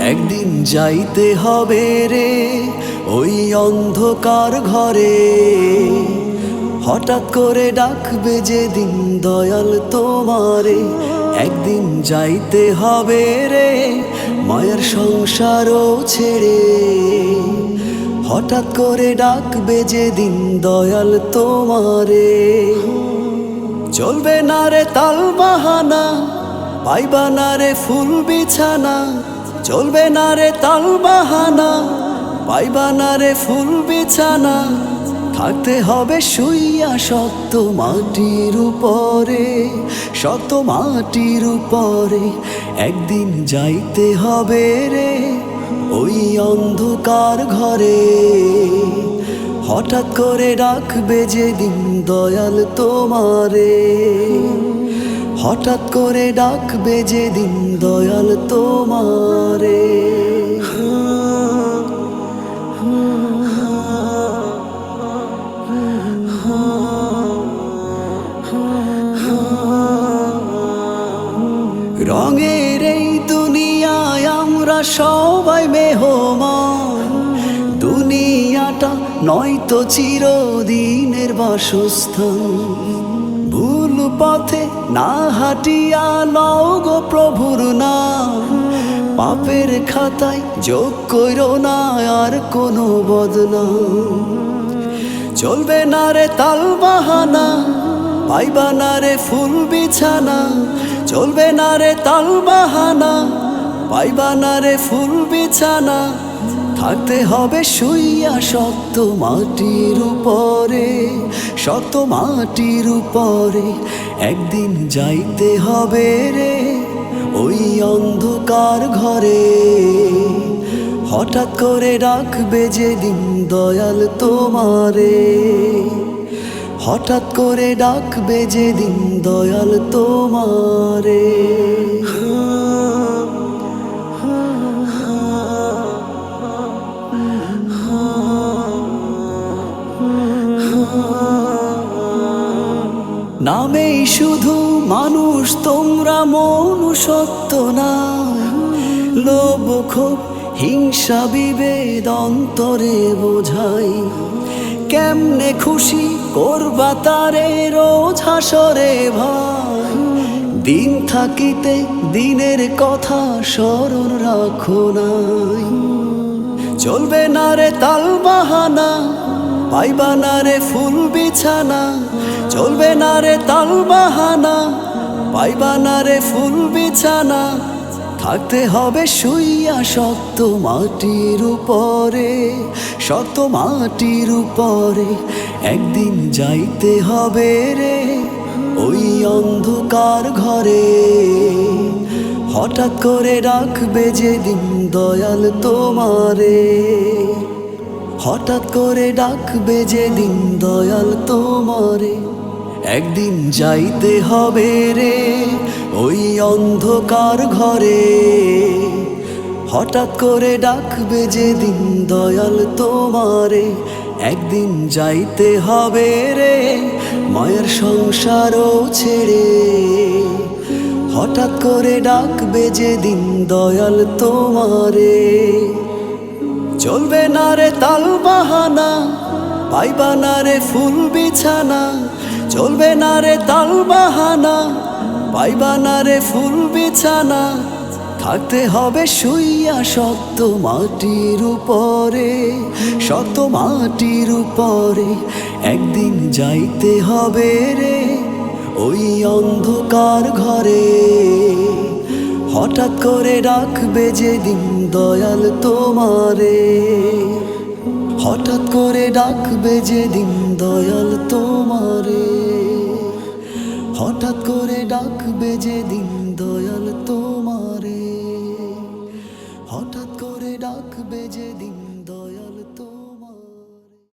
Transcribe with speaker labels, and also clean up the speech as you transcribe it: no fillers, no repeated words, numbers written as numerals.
Speaker 1: একদিন যাইতে হবে রে ওই অন্ধকার ঘরে, হঠাৎ করে ডাকবে যেদিন দয়াল তোমারে। একদিন যাইতে হবে রে মায়ের সংসারও ছেড়ে, হঠাৎ করে ডাকবে যেদিন দয়াল তোমারে। চলবে না রে তাল বাহানা, পাইবা না রে ফুল বিছানা। চলবে না রে তাল বাহানা, পাইবা না রে ফুল বিছানা। থাকতে হবে শুইয়া শক্ত মাটির উপরে, শক্ত মাটির উপরে। একদিন যাইতে হবে রে ওই অন্ধকার ঘরে, হঠাৎ করে ডাকবে যেদিন দয়াল তোমারে। হঠাৎ করে ডাকবে যেদিন দয়াল তোমারে। রঙের এই দুনিয়ায় আমরা সবাই মেহমান, দুনিয়াটা নয়তো চিরদিনের বাসস্থান। ভুল পথে না হাঁটিয়া লও গো প্রভুর নাম, পাপের খাতায় যোগ কইরো না আর কোনো বদনাম। চলবে না রে তাল বাহানা, পাইবা না রে ফুল বিছানা। চলবে না রে তাল বাহানা, পাইবা না রে ফুল বিছানা। থাকতে হবে শুইয়া শক্ত মাটির উপরে, শক্ত মাটির উপরে। একদিন যাইতে হবে রে ওই অন্ধকার ঘরে, হঠাৎ করে ডাকবে যেদিন দয়াল তোমারে। হঠাৎ করে ডাকবে যেদিন দয়াল তোমারে। নামেই শুধু মানুষ তোমরা, মনুষ্যত্ব না। লোভ ক্ষোভ হিংসা বিভেদ অন্তরে বোঝাই, কেমনে খুশি করবা তারে রোজ হাসরে ভাই। দিন থাকিতে দিনের কথা স্মরণ রাখো নাই। চলবে না রে তাল বাহানা, পাইবা না রে ফুল বিছানা। চলবে না রে তাল বাহানা, পাইবা না রে ফুল বিছানা। থাকতে হবে শুইয়া শক্ত মাটির উপরে, শক্ত মাটির উপরে। একদিন যাইতে হবে রে ওই অন্ধকার ঘরে, হঠাৎ করে ডাকবে যেদিন দয়াল তোমারে। হঠাৎ করে ডাকবে যেদিন দয়াল তোমারে। একদিন যাইতে হবে রে ওই অন্ধকার ঘরে, হঠাৎ করে ডাকবে যেদিন দয়াল তোমারে। একদিন যাইতে হবে রে মায়ের সংসারও ছেড়ে, হঠাৎ করে ডাকবে যেদিন দয়াল তোমারে। চলবে না রে তাল বাহানা, পাইবা না রে ফুল বিছানা। চলবে না রে তাল বাহানা, পাইবা না রে ফুল বিছানা। থাকতে হবে শুইয়া শক্ত মাটির উপরে, শক্ত মাটির উপরে। একদিন যাইতে হবে রে ওই অন্ধকার ঘরে, হঠাৎ করে ডাকবে যেদিন দয়াল তোমারে। হঠাৎ করে ডাকবে যেদিন দয়াল তোমারে। হঠাৎ করে ডাকবে যেদিন দয়াল তোমারে।